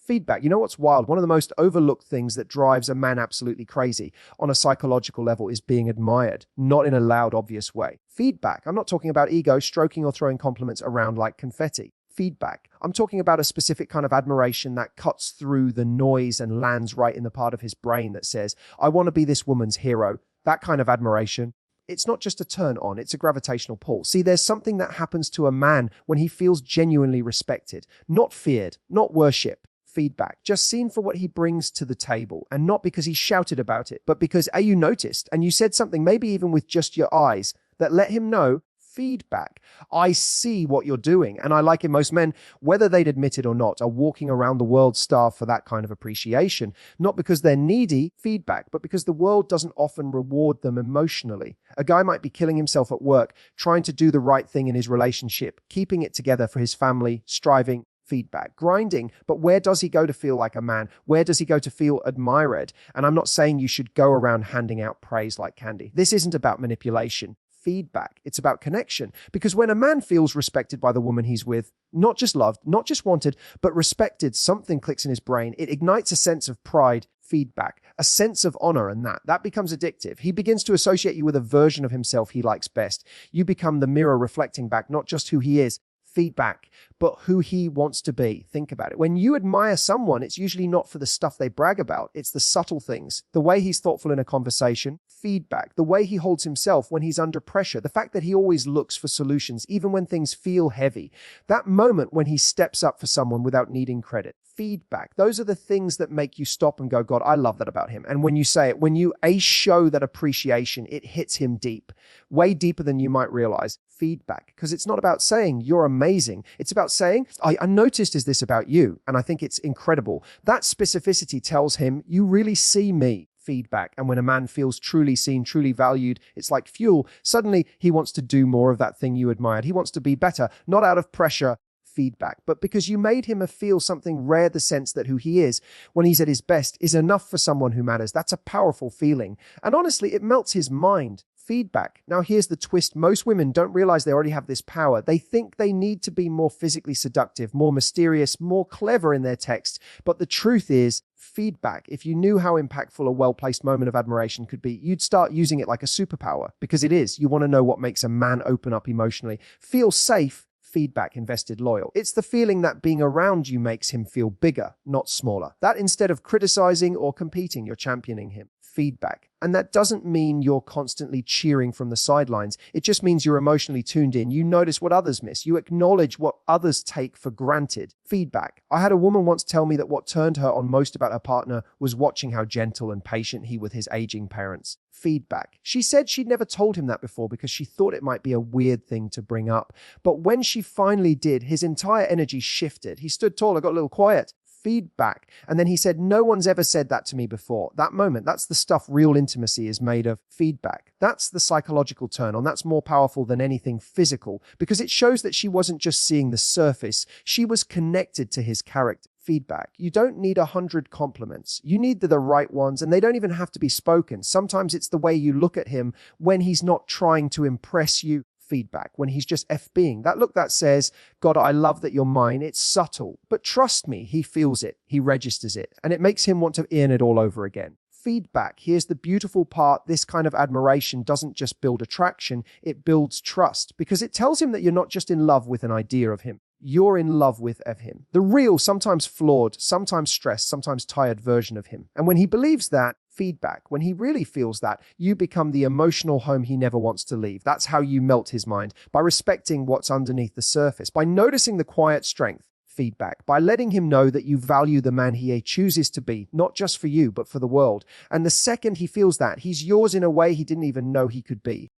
Feedback. You know what's wild? One of the most overlooked things that drives a man absolutely crazy on a psychological level is being admired, not in a loud, obvious way. Feedback. I'm not talking about ego, stroking or throwing compliments around like confetti. Feedback. I'm talking about a specific kind of admiration that cuts through the noise and lands right in the part of his brain that says, I want to be this woman's hero. That kind of admiration. It's not just a turn on, it's a gravitational pull. See, there's something that happens to a man when he feels genuinely respected, not feared, not worshipped. Feedback, just seen for what he brings to the table, and not because he shouted about it, but because you noticed and you said something, maybe even with just your eyes, that let him know. Feedback. I see what you're doing. And I like it. Most men, whether they'd admit it or not, are walking around the world starved for that kind of appreciation, not because they're needy, feedback, but because the world doesn't often reward them emotionally. A guy might be killing himself at work, trying to do the right thing in his relationship, keeping it together for his family, striving, feedback, grinding. But where does he go to feel like a man? Where does he go to feel admired? And I'm not saying you should go around handing out praise like candy. This isn't about manipulation. Feedback. It's about connection. Because when a man feels respected by the woman he's with, not just loved, not just wanted, but respected, something clicks in his brain. It ignites a sense of pride, feedback, a sense of honor, and that becomes addictive. He begins to associate you with a version of himself he likes best. You become the mirror reflecting back not just who he is, feedback, but who he wants to be. Think about it. When you admire someone, it's usually not for the stuff they brag about. It's the subtle things. The way he's thoughtful in a conversation, feedback. The way he holds himself when he's under pressure. The fact that he always looks for solutions, even when things feel heavy. That moment when he steps up for someone without needing credit. Feedback. Those are the things that make you stop and go, God, I love that about him. And when you say it, when you show that appreciation, it hits him deep, way deeper than you might realize. Feedback. Because it's not about saying you're amazing. It's about saying, I noticed is this about you, and I think it's incredible. That specificity tells him you really see me. Feedback. And when a man feels truly seen, truly valued, it's like fuel. Suddenly he wants to do more of that thing you admired. He wants to be better, not out of pressure, feedback, but because you made him feel something rare, the sense that who he is when he's at his best is enough for someone who matters. That's a powerful feeling. And honestly, it melts his mind. Feedback. Now here's the twist. Most women don't realize they already have this power. They think they need to be more physically seductive, more mysterious, more clever in their text. But the truth is, feedback, if you knew how impactful a well-placed moment of admiration could be, you'd start using it like a superpower, because it is. You want to know what makes a man open up emotionally, feel safe. Feedback, invested, loyal. It's the feeling that being around you makes him feel bigger, not smaller. That instead of criticizing or competing, you're championing him. Feedback. And that doesn't mean you're constantly cheering from the sidelines. It just means you're emotionally tuned in. You notice what others miss. You acknowledge what others take for granted. Feedback. I had a woman once tell me that what turned her on most about her partner was watching how gentle and patient he with his aging parents. Feedback. She said she'd never told him that before because she thought it might be a weird thing to bring up. But when she finally did, his entire energy shifted. He stood taller, got a little quiet. Feedback. And then he said, no one's ever said that to me before. That moment, that's the stuff real intimacy is made of. Feedback. That's the psychological turn on. That's more powerful than anything physical because it shows that she wasn't just seeing the surface. She was connected to his character. Feedback. You don't need 100 compliments. You need the right ones, and they don't even have to be spoken. Sometimes it's the way you look at him when he's not trying to impress you. Feedback. When he's just being. That look that says, God, I love that you're mine. It's subtle, but trust me, he feels it. He registers it, and it makes him want to earn it all over again. Feedback. Here's the beautiful part. This kind of admiration doesn't just build attraction, it builds trust because it tells him that you're not just in love with an idea of him. You're in love with him. The real, sometimes flawed, sometimes stressed, sometimes tired version of him. And when he believes that, feedback, when he really feels that, you become the emotional home he never wants to leave. That's how you melt his mind, by respecting what's underneath the surface, by noticing the quiet strength. Feedback, by letting him know that you value the man he chooses to be, not just for you, but for the world. And the second he feels that, he's yours in a way he didn't even know he could be.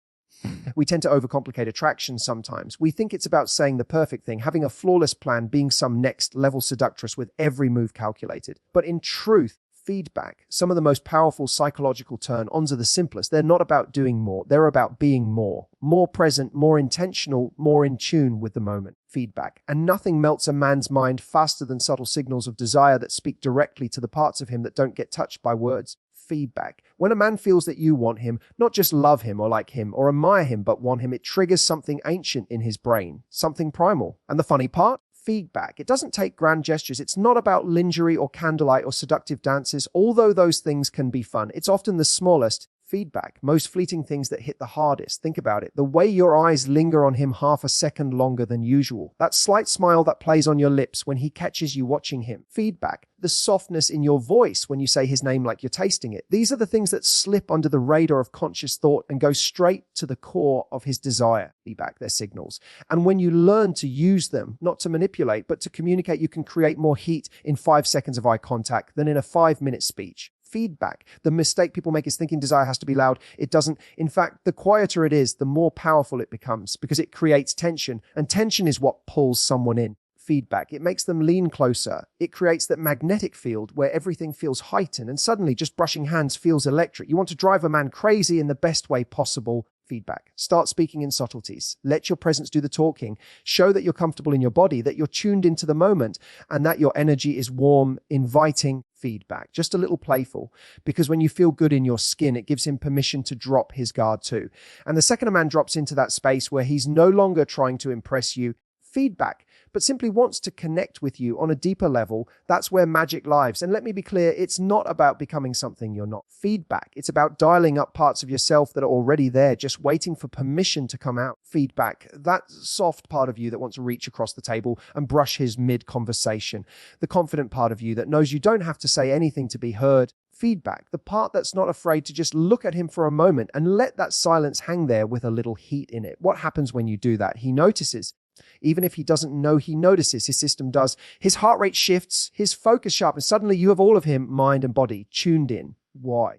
We tend to overcomplicate attraction sometimes. We think it's about saying the perfect thing, having a flawless plan, being some next level seductress with every move calculated. But in truth, feedback, some of the most powerful psychological turn-ons are the simplest. They're not about doing more. They're about being more present, more intentional, more in tune with the moment. Feedback. And nothing melts a man's mind faster than subtle signals of desire that speak directly to the parts of him that don't get touched by words. Feedback. When a man feels that you want him, not just love him or like him or admire him, but want him, it triggers something ancient in his brain, something primal. And the funny part? Feedback. It doesn't take grand gestures. It's not about lingerie or candlelight or seductive dances, although those things can be fun. It's often the smallest. Feedback. Most fleeting things that hit the hardest. Think about it. The way your eyes linger on him half a second longer than usual. That slight smile that plays on your lips when he catches you watching him. Feedback. The softness in your voice when you say his name like you're tasting it. These are the things that slip under the radar of conscious thought and go straight to the core of his desire. Feedback, they're signals. And when you learn to use them, not to manipulate, but to communicate, you can create more heat in 5 seconds of eye contact than in a 5-minute speech. Feedback. The mistake people make is thinking desire has to be loud. It doesn't. In fact, the quieter it is, the more powerful it becomes because it creates tension, and tension is what pulls someone in. Feedback. It makes them lean closer. It creates that magnetic field where everything feels heightened and suddenly just brushing hands feels electric. You want to drive a man crazy in the best way possible. Feedback. Start speaking in subtleties. Let your presence do the talking. Show that you're comfortable in your body, that you're tuned into the moment, and that your energy is warm, inviting. Feedback. Just a little playful, because when you feel good in your skin, it gives him permission to drop his guard too. And the second a man drops into that space where he's no longer trying to impress you, feedback, but simply wants to connect with you on a deeper level, that's where magic lives. And let me be clear, it's not about becoming something you're not. Feedback. It's about dialing up parts of yourself that are already there, just waiting for permission to come out. Feedback. That soft part of you that wants to reach across the table and brush his mid-conversation. The confident part of you that knows you don't have to say anything to be heard. Feedback. The part that's not afraid to just look at him for a moment and let that silence hang there with a little heat in it. What happens when you do that? He notices. Even if he doesn't know he notices, his system does. His heart rate shifts, his focus sharpens. Suddenly you have all of him, mind and body, tuned in. Why?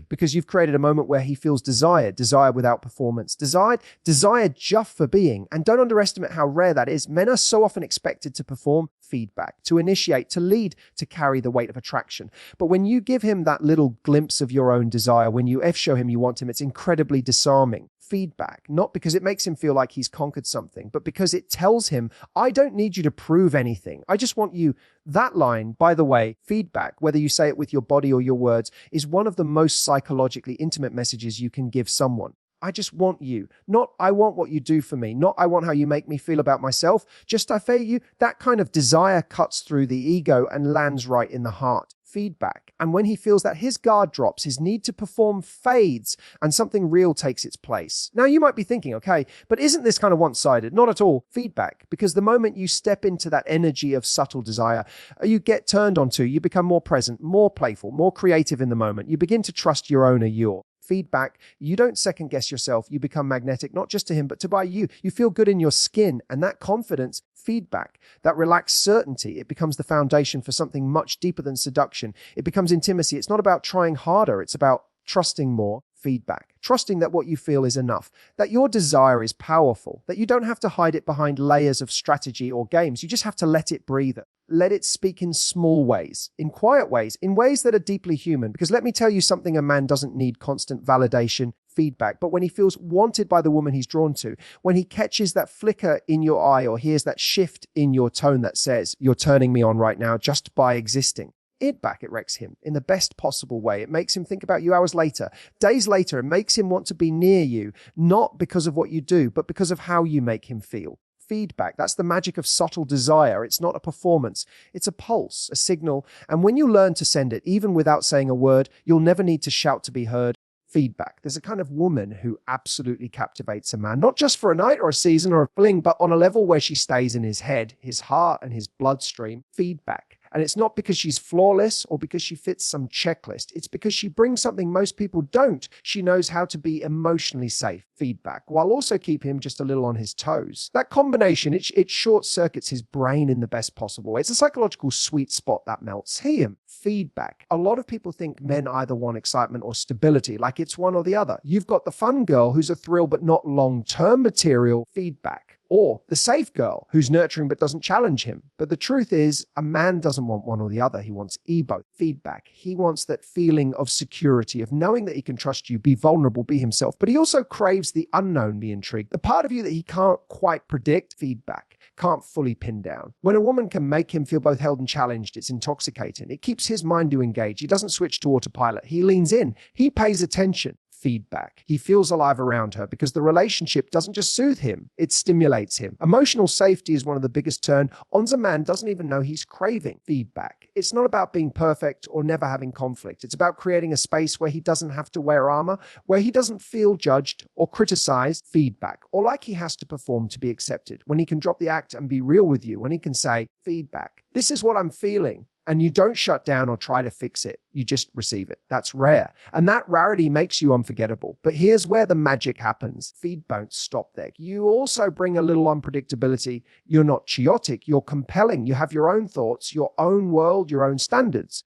Because you've created a moment where he feels desired without performance, desired just for being. And don't underestimate how rare that is. Men are so often expected to perform. Feedback, to initiate, to lead, to carry the weight of attraction. But when you give him that little glimpse of your own desire, when you show him you want him, it's incredibly disarming. Feedback, not because it makes him feel like he's conquered something, but because it tells him, I don't need you to prove anything. I just want you. That line, by the way, feedback, whether you say it with your body or your words, is one of the most psychologically intimate messages you can give someone. I just want you. Not I want what you do for me. Not I want how you make me feel about myself. Just I feel you. That kind of desire cuts through the ego and lands right in the heart. Feedback. And when he feels that, his guard drops, his need to perform fades, and something real takes its place. Now you might be thinking, okay, but isn't this kind of one-sided? Not at all. Feedback. Because the moment you step into that energy of subtle desire, you get turned onto, you become more present, more playful, more creative in the moment. You begin to trust your own allure. Feedback. You don't second guess yourself. You become magnetic, not just to him, but to by you. You feel good in your skin, and that confidence, feedback, that relaxed certainty, it becomes the foundation for something much deeper than seduction. It becomes intimacy. It's not about trying harder. It's about trusting more. Feedback. Trusting that what you feel is enough, that your desire is powerful, that you don't have to hide it behind layers of strategy or games. You just have to let it breathe. Let it speak in small ways, in quiet ways, in ways that are deeply human. Because let me tell you something, a man doesn't need constant validation, feedback. But when he feels wanted by the woman he's drawn to, when he catches that flicker in your eye or hears that shift in your tone that says, you're turning me on right now just by existing, it wrecks him in the best possible way. It makes him think about you hours later, days later. It makes him want to be near you, not because of what you do, but because of how you make him feel. Feedback. That's the magic of subtle desire. It's not a performance. It's a pulse, a signal. And when you learn to send it, even without saying a word, you'll never need to shout to be heard. Feedback. There's a kind of woman who absolutely captivates a man, not just for a night or a season or a fling, but on a level where she stays in his head, his heart, and his bloodstream. Feedback. And it's not because she's flawless or because she fits some checklist. It's because she brings something most people don't. She knows how to be emotionally safe. Feedback, while also keep him just a little on his toes. That combination, it short circuits his brain in the best possible way. It's a psychological sweet spot that melts him. Feedback. A lot of people think men either want excitement or stability, like it's one or the other. You've got the fun girl who's a thrill but not long-term material. Feedback. Or the safe girl who's nurturing but doesn't challenge him. But the truth is, a man doesn't want one or the other. He wants both. Feedback. He wants that feeling of security, of knowing that he can trust you, be vulnerable, be himself. But he also craves the unknown, the intrigue, the part of you that he can't quite predict. Feedback. Can't fully pin down. When a woman can make him feel both held and challenged, it's intoxicating. It keeps his mind engaged. He doesn't switch to autopilot. He leans in. He pays attention. feedback. He feels alive around her because the relationship doesn't just soothe him, it stimulates him. Emotional safety is one of the biggest turn-ons a man doesn't even know he's craving. Feedback. It's not about being perfect or never having conflict. It's about creating a space where he doesn't have to wear armor, where he doesn't feel judged or criticized. Feedback. Or like he has to perform to be accepted. When he can drop the act and be real with you. When he can say, feedback. This is what I'm feeling. And you don't shut down or try to fix it. You just receive it. That's rare. And that rarity makes you unforgettable. But here's where the magic happens. Don't stop there. You also bring a little unpredictability. You're not chaotic. You're compelling. You have your own thoughts, your own world, your own standards.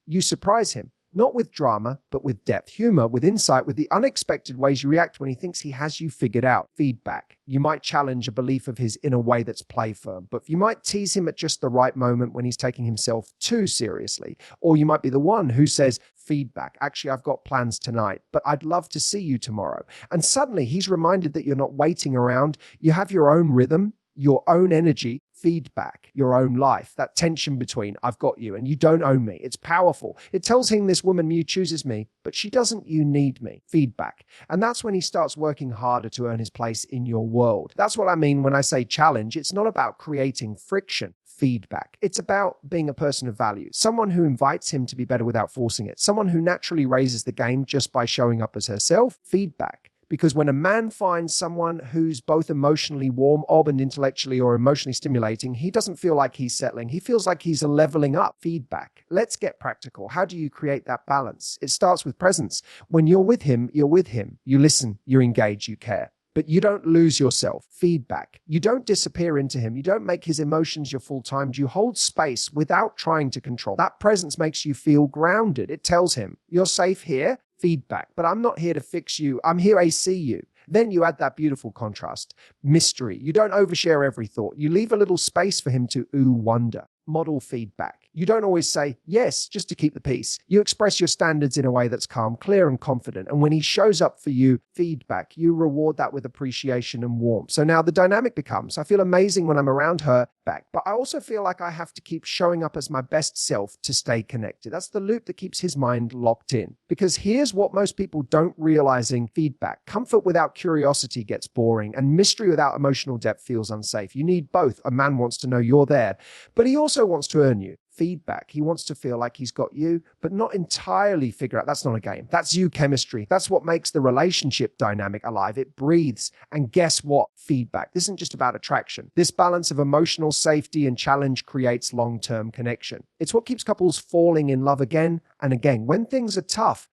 You surprise him. Not with drama, but with depth, humor, with insight, with the unexpected ways you react when he thinks he has you figured out. Feedback. You might challenge a belief of his in a way that's play firm, but you might tease him at just the right moment when he's taking himself too seriously. Or you might be the one who says, feedback. Actually, I've got plans tonight, but I'd love to see you tomorrow. And suddenly he's reminded that you're not waiting around. You have your own rhythm, your own energy. Feedback, your own life, that tension between I've got you and you don't own me. It's powerful. It tells him, this woman you chooses me, but she doesn't, you need me. Feedback. And that's when he starts working harder to earn his place in your world. That's what I mean when I say challenge. It's not about creating friction. Feedback. It's about being a person of value, someone who invites him to be better without forcing it, someone who naturally raises the game just by showing up as herself. Feedback. Because when a man finds someone who's both emotionally warm, and intellectually or emotionally stimulating, he doesn't feel like he's settling. He feels like he's leveling up. Feedback. Let's get practical. How do you create that balance? It starts with presence. When you're with him, you're with him. You listen, you engage, you care. But you don't lose yourself. Feedback. You don't disappear into him. You don't make his emotions your full time. You hold space without trying to control. That presence makes you feel grounded. It tells him, you're safe here. Feedback. But I'm not here to fix you. I'm here to see you. Then you add that beautiful contrast. Mystery. You don't overshare every thought. You leave a little space for him to wonder. Model feedback. You don't always say yes just to keep the peace. You express your standards in a way that's calm, clear, and confident. And when he shows up for you, feedback, you reward that with appreciation and warmth. So now the dynamic becomes, I feel amazing when I'm around her, but I also feel like I have to keep showing up as my best self to stay connected. That's the loop that keeps his mind locked in. Because here's what most people don't realizing feedback. Comfort without curiosity gets boring, and mystery without emotional depth feels unsafe. You need both. A man wants to know you're there, but he also wants to earn you. Feedback. He wants to feel like he's got you, but not entirely figure out. That's not a game. That's you chemistry. That's what makes the relationship dynamic alive. It breathes. And guess what? Feedback. This isn't just about attraction. This balance of emotional safety and challenge creates long-term connection. It's what keeps couples falling in love again and again. When things are tough,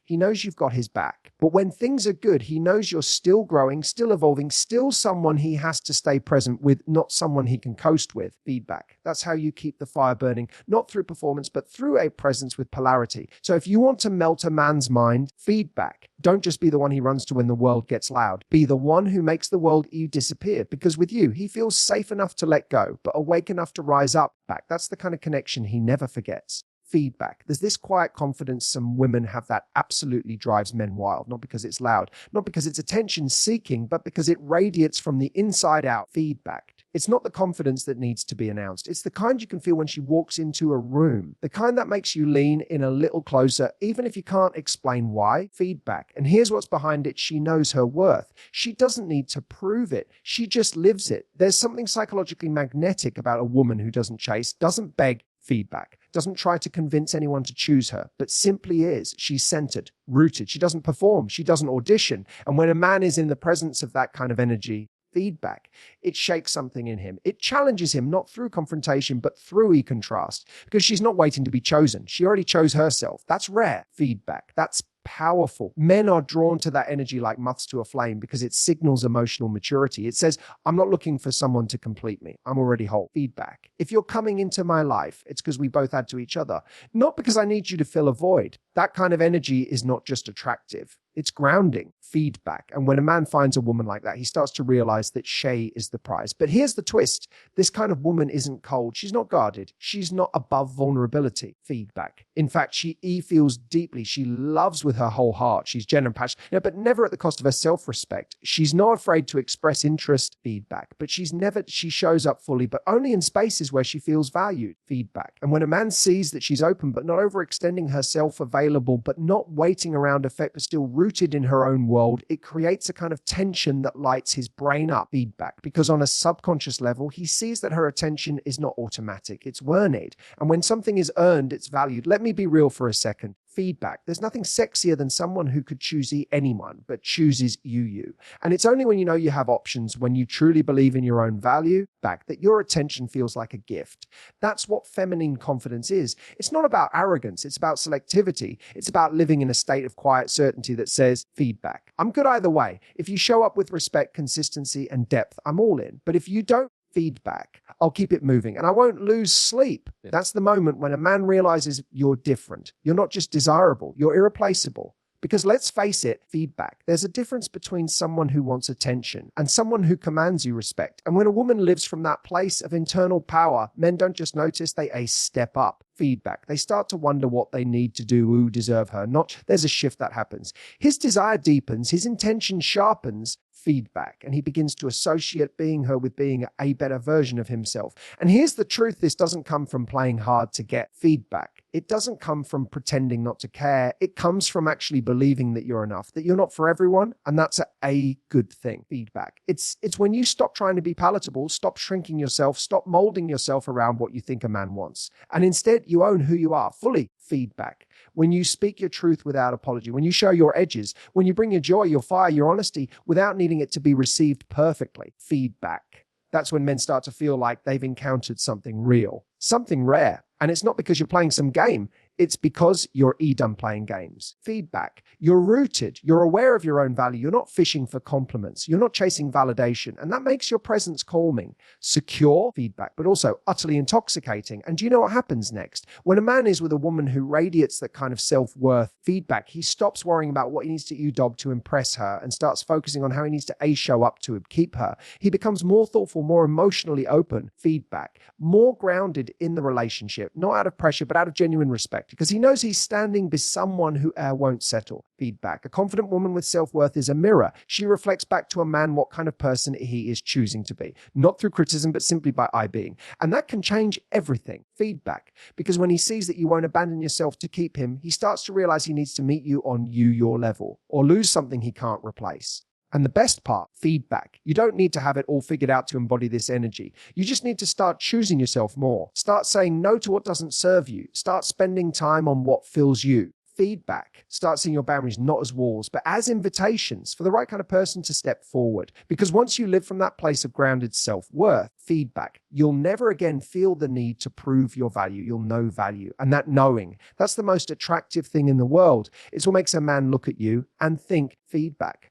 he knows you've got his back. But when things are good, he knows you're still growing, still evolving, still someone he has to stay present with, not someone he can coast with. Feedback. That's how you keep the fire burning, not through performance, but through a presence with polarity. So if you want to melt a man's mind, feedback. Don't just be the one he runs to when the world gets loud. Be the one who makes the world disappear. Because with you, he feels safe enough to let go, but awake enough to rise up back. That's the kind of connection he never forgets. Feedback. There's this quiet confidence some women have that absolutely drives men wild, not because it's loud, not because it's attention seeking, but because it radiates from the inside out. Feedback. It's not the confidence that needs to be announced. It's the kind you can feel when she walks into a room, the kind that makes you lean in a little closer, even if you can't explain why. Feedback. And here's what's behind it. She knows her worth. She doesn't need to prove it. She just lives it. There's something psychologically magnetic about a woman who doesn't chase, doesn't beg. Feedback. Doesn't try to convince anyone to choose her, but simply is. She's centered, rooted. She doesn't perform. She doesn't audition. And when a man is in the presence of that kind of energy, feedback, it shakes something in him. It challenges him, not through confrontation, but through contrast. Because she's not waiting to be chosen. She already chose herself. That's rare. Feedback. That's powerful. Men are drawn to that energy like moths to a flame because it signals emotional maturity. It says, I'm not looking for someone to complete me. I'm already whole. Feedback. If you're coming into my life, it's because we both add to each other, not because I need you to fill a void. That kind of energy is not just attractive. It's grounding. Feedback. And when a man finds a woman like that, he starts to realize that she is the prize. But here's the twist. This kind of woman isn't cold. She's not guarded. She's not above vulnerability. Feedback. In fact, she feels deeply. She loves with her whole heart. She's genuine, passionate, but never at the cost of her self-respect. She's not afraid to express interest. Feedback. But she shows up fully, but only in spaces where she feels valued. Feedback. And when a man sees that she's open, but not overextending herself, available, but not waiting around effect, but still rooted in her own world, it creates a kind of tension that lights his brain up. Feedback, because on a subconscious level, he sees that her attention is not automatic, it's earned. And when something is earned, it's valued. Let me be real for a second. Feedback. There's nothing sexier than someone who could choose anyone, but chooses you. And it's only when you know you have options, when you truly believe in your own value, that your attention feels like a gift. That's what feminine confidence is. It's not about arrogance. It's about selectivity. It's about living in a state of quiet certainty that says, feedback. I'm good either way. If you show up with respect, consistency, and depth, I'm all in. But if you don't, feedback, I'll keep it moving and I won't lose sleep. That's the moment when a man realizes you're different. You're not just desirable, you're irreplaceable. Because let's face it, feedback. There's a difference between someone who wants attention and someone who commands you respect. And when a woman lives from that place of internal power, men don't just notice, they step up. Feedback. They start to wonder what they need to do, who deserve her. Not, there's a shift that happens. His desire deepens, his intention sharpens. Feedback. And he begins to associate being her with being a better version of himself. And here's the truth. This doesn't come from playing hard to get feedback. It doesn't come from pretending not to care. It comes from actually believing that you're enough, that you're not for everyone. And that's a good thing. Feedback. It's when you stop trying to be palatable, stop shrinking yourself, stop molding yourself around what you think a man wants. And instead you own who you are fully. Feedback. When you speak your truth without apology, when you show your edges, when you bring your joy, your fire, your honesty without needing it to be received perfectly. Feedback. That's when men start to feel like they've encountered something real, something rare. And it's not because you're playing some game. It's because you're done playing games. Feedback. You're rooted. You're aware of your own value. You're not fishing for compliments. You're not chasing validation. And that makes your presence calming, secure. Feedback, but also utterly intoxicating. And do you know what happens next? When a man is with a woman who radiates that kind of self-worth, feedback, he stops worrying about what he needs to U-dog to impress her and starts focusing on how he needs to show up to keep her. He becomes more thoughtful, more emotionally open. Feedback. More grounded in the relationship, not out of pressure, but out of genuine respect. Because he knows he's standing by someone who won't settle. Feedback. A confident woman with self-worth is a mirror. She reflects back to a man what kind of person he is choosing to be. Not through criticism, but simply by being. And that can change everything. Feedback. Because when he sees that you won't abandon yourself to keep him, he starts to realize he needs to meet you on your level, or lose something he can't replace. And the best part, feedback. You don't need to have it all figured out to embody this energy. You just need to start choosing yourself more. Start saying no to what doesn't serve you. Start spending time on what fills you. Feedback. Start seeing your boundaries not as walls, but as invitations for the right kind of person to step forward. Because once you live from that place of grounded self-worth, feedback, you'll never again feel the need to prove your value. You'll know value. And that knowing, that's the most attractive thing in the world. It's what makes a man look at you and think, feedback.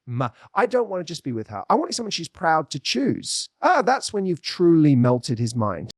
I don't want to just be with her. I want someone she's proud to choose. That's when you've truly melted his mind.